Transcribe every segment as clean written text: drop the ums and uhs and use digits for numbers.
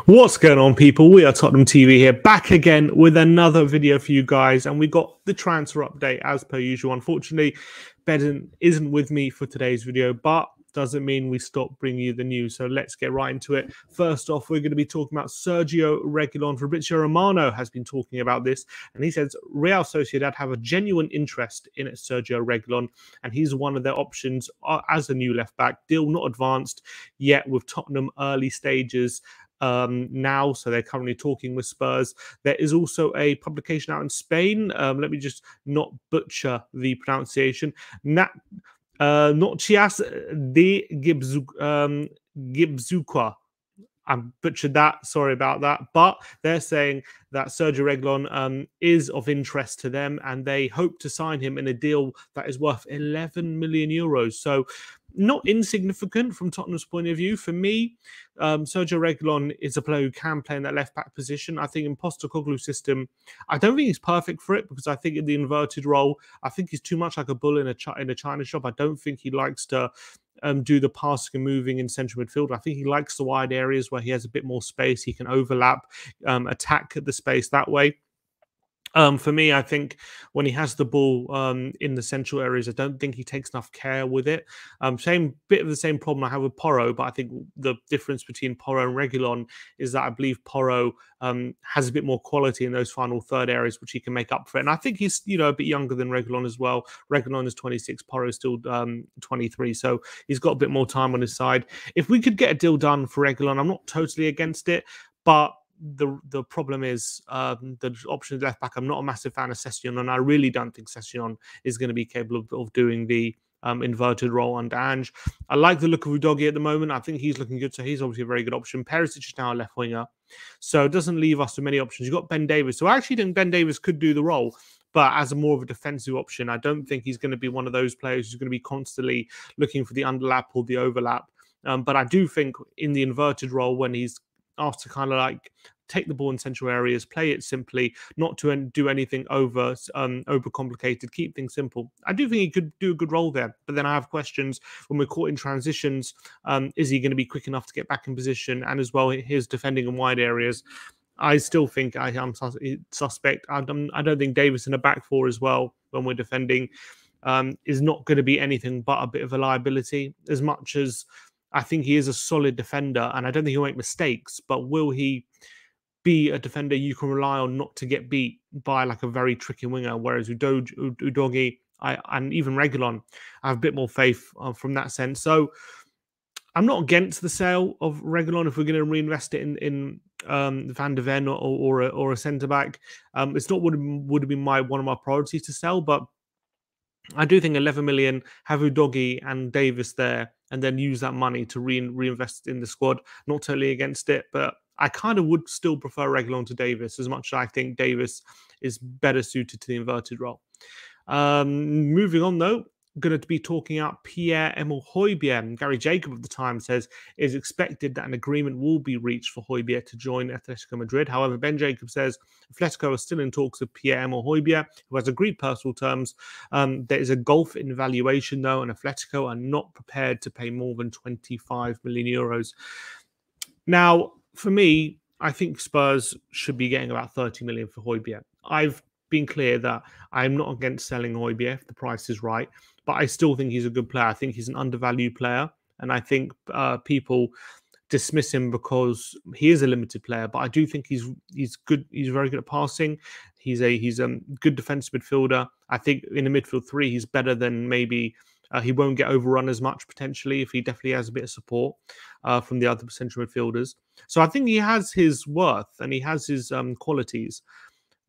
What's going on, people? We are Tottenham TV here, back again with another video for you guys, and we got the transfer update as per usual. Unfortunately, Bedden isn't with me for today's video, but doesn't mean we stop bringing you the news. So let's get right into it. First off, we're going to be talking about Sergio Reguilon. Fabrizio Romano has been talking about this, and he says Real Sociedad have a genuine interest in Sergio Reguilon, and he's one of their options as a new left back. Deal not advanced yet with Tottenham early stages now, so they're currently talking with Spurs. There is also a publication out in Spain. Let me just not butcher the pronunciation. Noticias de Gibzuqua. I butchered that. Sorry about that. But they're saying that Sergio Reguilon is of interest to them, and they hope to sign him in a deal that is worth 11 million euros. So not insignificant from Tottenham's point of view. For me, Sergio Reguilon is a player who can play in that left-back position. I think in Postecoglou's system, I don't think he's perfect for it, because I think in the inverted role, I think he's too much like a bull in a china shop. I don't think he likes to do the passing and moving in central midfield. I think he likes the wide areas where he has a bit more space. He can overlap, attack the space that way. For me, I think when he has the ball in the central areas, I don't think he takes enough care with it. Same bit of the same problem I have with Porro, but I think the difference between Porro and Reguilon is that I believe Porro has a bit more quality in those final third areas, which he can make up for it. And I think he's a bit younger than Reguilon as well. Reguilon is 26, Porro is still 23, so he's got a bit more time on his side. If we could get a deal done for Reguilon, I'm not totally against it, but the problem is the option left back. I'm not a massive fan of Session, and I really don't think Session is going to be capable of doing the inverted role under Ange. I like the look of Udogie at the moment. I think he's looking good, so he's obviously a very good option. Perisic is now a left winger, so it doesn't leave us with many options. You've got Ben Davies, so I actually think Ben Davies could do the role, but as a more of a defensive option. I don't think he's going to be one of those players who's going to be constantly looking for the underlap or the overlap. But I do think in the inverted role, when he's asked to kind of like take the ball in central areas, play it simply, not to do anything over complicated, keep things simple, I do think he could do a good role there. But then I have questions when we're caught in transitions. Is he going to be quick enough to get back in position? And as well, his defending in wide areas, I still think I am suspect. I don't think Davis in a back four as well, when we're defending, is not going to be anything but a bit of a liability, as much as I think he is a solid defender, and I don't think he'll make mistakes, but will he be a defender you can rely on not to get beat by like a very tricky winger? Whereas Udogie and even Reguilon, I have a bit more faith from that sense. So I'm not against the sale of Reguilon if we're going to reinvest it in Van der Ven or a centre-back. It's not would have been one of my priorities to sell, but I do think 11 million, have Udogie and Davis there, and then use that money to reinvest in the squad. Not totally against it, but I kind of would still prefer Reguilon to Davis, as much as I think Davis is better suited to the inverted role. Moving on, though, going to be talking about Pierre-Emile Højbjerg. Gary Jacob of the Time says it is expected that an agreement will be reached for Højbjerg to join Atletico Madrid. However, Ben Jacob says Atletico are still in talks with Pierre-Emile Højbjerg, who has agreed personal terms. There is a gulf in valuation, though, and Atletico are not prepared to pay more than 25 million euros. Now, for me, I think Spurs should be getting about 30 million for Højbjerg. I've been clear that I'm not against selling Højbjerg if the price is right, but I still think he's a good player. I think he's an undervalued player, and I think people dismiss him because he is a limited player. But I do think he's good. He's very good at passing. He's a good defensive midfielder. I think in the midfield three, he's better than maybe. He won't get overrun as much potentially if he definitely has a bit of support from the other central midfielders. So I think he has his worth and he has his qualities.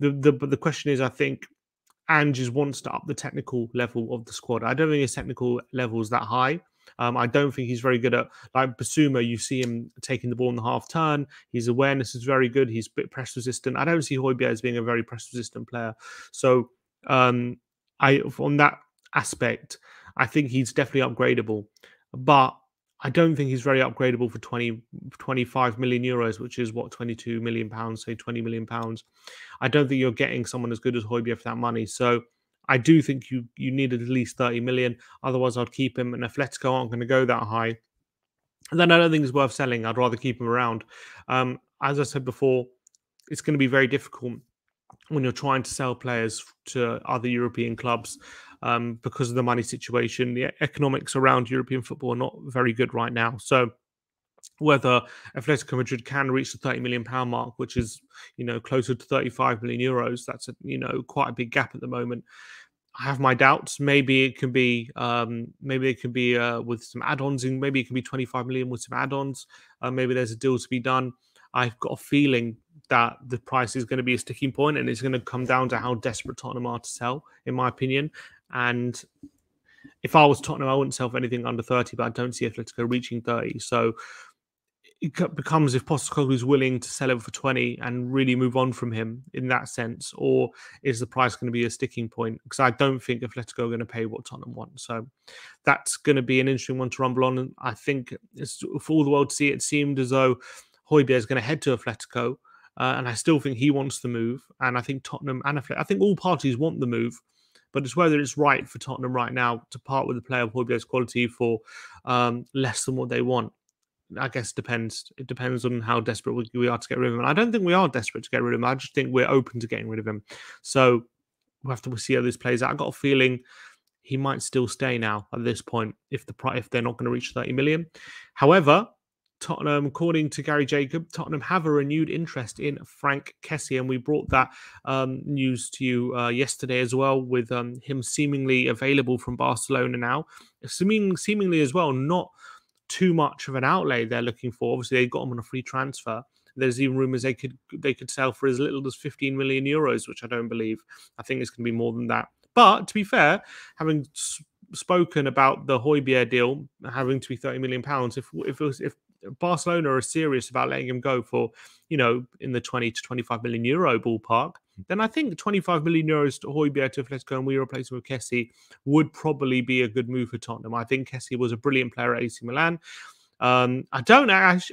But the question is, I think Ange wants to up the technical level of the squad. I don't think his technical level is that high. I don't think he's very good at, like Basuma, you see him taking the ball in the half turn. His awareness is very good. He's a bit press resistant. I don't see Højbjerg as being a very press resistant player. So on that aspect, I think he's definitely upgradable. But I don't think he's very upgradable for 25 million euros, which is what, 22 million pounds, say 20 million pounds. I don't think you're getting someone as good as Højbjerg for that money. So I do think you needed at least 30 million. Otherwise, I'd keep him. And Atletico aren't going to go that high. And then I don't think it's worth selling. I'd rather keep him around. as I said before, it's going to be very difficult when you're trying to sell players to other European clubs because of the money situation. The economics around European football are not very good right now. So whether Atletico Madrid can reach the 30 million pound mark, which is, closer to 35 million euros, that's quite a big gap at the moment. I have my doubts. Maybe it can be, with some add-ons, and maybe it can be 25 million with some add-ons. Maybe there's a deal to be done. I've got a feeling that the price is going to be a sticking point, and it's going to come down to how desperate Tottenham are to sell, in my opinion. And if I was Tottenham, I wouldn't sell for anything under 30, but I don't see Atletico reaching 30. So it becomes if Postecoglou is willing to sell him for 20 and really move on from him in that sense, or is the price going to be a sticking point? Because I don't think Atletico are going to pay what Tottenham want. So that's going to be an interesting one to rumble on. And I think it's for all the world to see. It seemed as though Højbjerg is going to head to Atletico, and I still think he wants the move. And I think Tottenham and Atletico, I think all parties want the move, but it's whether it's right for Tottenham right now to part with a player of Højbjerg's quality for less than what they want. I guess depends. It depends on how desperate we are to get rid of him. And I don't think we are desperate to get rid of him. I just think we're open to getting rid of him. So we'll have to see how this plays out. I got a feeling he might still stay now at this point if they're not going to reach 30 million. However, Tottenham, according to Gary Jacob, Tottenham have a renewed interest in Frank Kessie, and we brought that news to you yesterday as well, with him seemingly available from Barcelona now. Seemingly as well, not too much of an outlay they're looking for. Obviously, they got him on a free transfer. There's even rumours they could sell for as little as 15 million euros, which I don't believe. I think it's going to be more than that. But to be fair, having spoken about the Højbjerg deal having to be 30 million pounds, if Barcelona are serious about letting him go for, in the 20 to 25 million euro ballpark, then I think 25 million euros to Højbjerg to Atletico and we replace him with Kessie would probably be a good move for Tottenham. I think Kessie was a brilliant player at AC Milan. I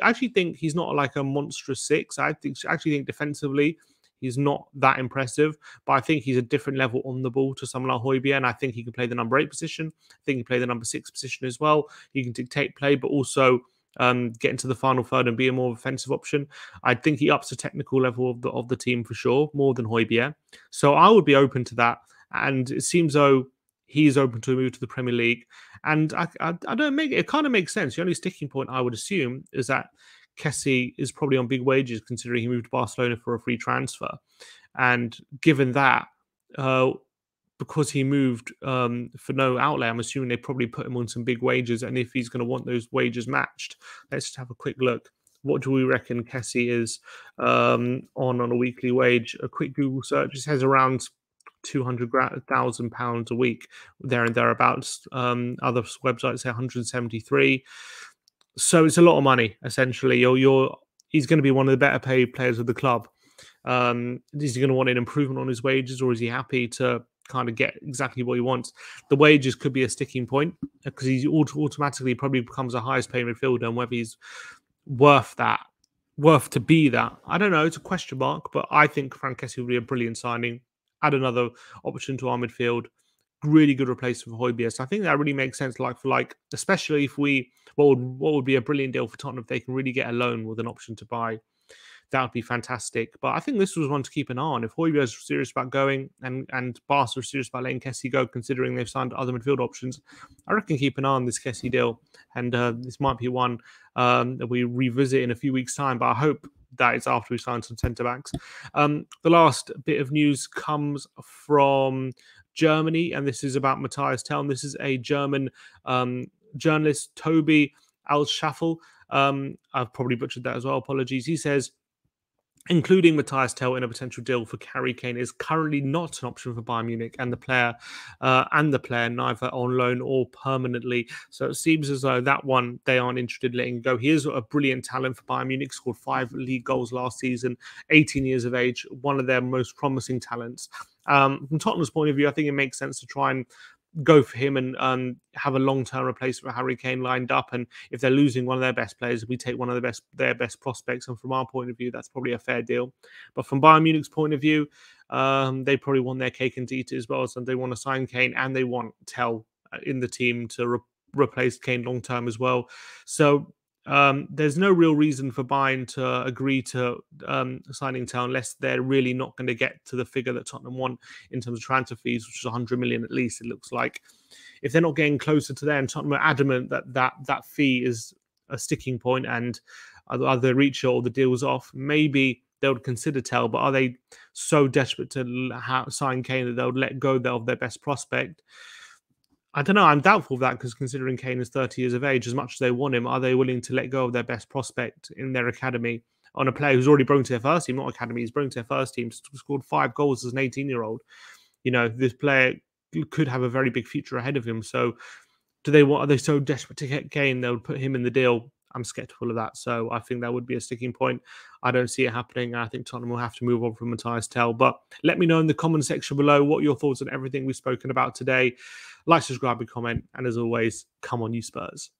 actually think he's not like a monstrous six. I actually think defensively he's not that impressive, but I think he's a different level on the ball to someone like Højbjerg, and I think he can play the number 8 position. I think he can play the number 6 position as well. He can dictate play, but also get into the final third and be a more offensive option. I think he ups the technical level of the team for sure, more than Højbjerg. So I would be open to that, and it seems though he's open to a move to the Premier League. And it kind of makes sense. The only sticking point I would assume is that Kessie is probably on big wages considering he moved to Barcelona for a free transfer. And given that, because he moved for no outlay, I'm assuming they probably put him on some big wages. And if he's going to want those wages matched, let's just have a quick look. What do we reckon Kessie is on a weekly wage? A quick Google search, it says around £200,000 a week, there and thereabouts. Other websites say 173. So it's a lot of money, essentially. He's going to be one of the better paid players of the club. Is he going to want an improvement on his wages, or is he happy to kind of get exactly what he wants? The wages could be a sticking point because he automatically probably becomes a highest paid midfielder, and whether he's worth to be that, I don't know. It's a question mark, but I think Frank Kessie would be a brilliant signing. Add another option to our midfield. Really good replacement for Højbjerg. So I think that really makes sense, like for like, especially if what would be a brilliant deal for Tottenham if they can really get a loan with an option to buy. That would be fantastic. But I think this was one to keep an eye on. If Højbjerg is serious about going and Barca are serious about letting Kessie go, considering they've signed other midfield options, I reckon keep an eye on this Kessie deal. And this might be one that we revisit in a few weeks' time. But I hope that is after we sign some centre-backs. The last bit of news comes from Germany, and this is about Matthias Tell. This is a German journalist, Toby Alschaffel. I've probably butchered that as well. Apologies. He says, including Matthias Tell in a potential deal for Harry Kane is currently not an option for Bayern Munich and the player neither on loan or permanently. So it seems as though that one they aren't interested in letting go. He is a brilliant talent for Bayern Munich, scored 5 league goals last season, 18 years of age, one of their most promising talents. From Tottenham's point of view, I think it makes sense to try and go for him and have a long-term replacement for Harry Kane lined up. And if they're losing one of their best players, we take one of their best prospects. And from our point of view, that's probably a fair deal. But from Bayern Munich's point of view, they probably want their cake and eat it as well. So they want to sign Kane and they want Tell in the team to replace Kane long-term as well. So there's no real reason for Bayern to agree to signing Tell unless they're really not going to get to the figure that Tottenham want in terms of transfer fees, which is 100 million at least, it looks like. If they're not getting closer to there and Tottenham are adamant that fee is a sticking point and either reach it or the deal's off, maybe they would consider Tell. But are they so desperate to sign Kane that they'll let go of their best prospect? I don't know. I'm doubtful of that because considering Kane is 30 years of age, as much as they want him, are they willing to let go of their best prospect in their academy on a player who's already broken to their first team, not academy, he's broken to their first team, scored 5 goals as an 18-year-old. You know, this player could have a very big future ahead of him. So are they so desperate to get Kane, they'll put him in the deal? I'm skeptical of that. So I think that would be a sticking point. I don't see it happening. I think Tottenham will have to move on from Matthias Tell. But let me know in the comment section below what your thoughts on everything we've spoken about today. Like, subscribe, and comment. And as always, come on, you Spurs.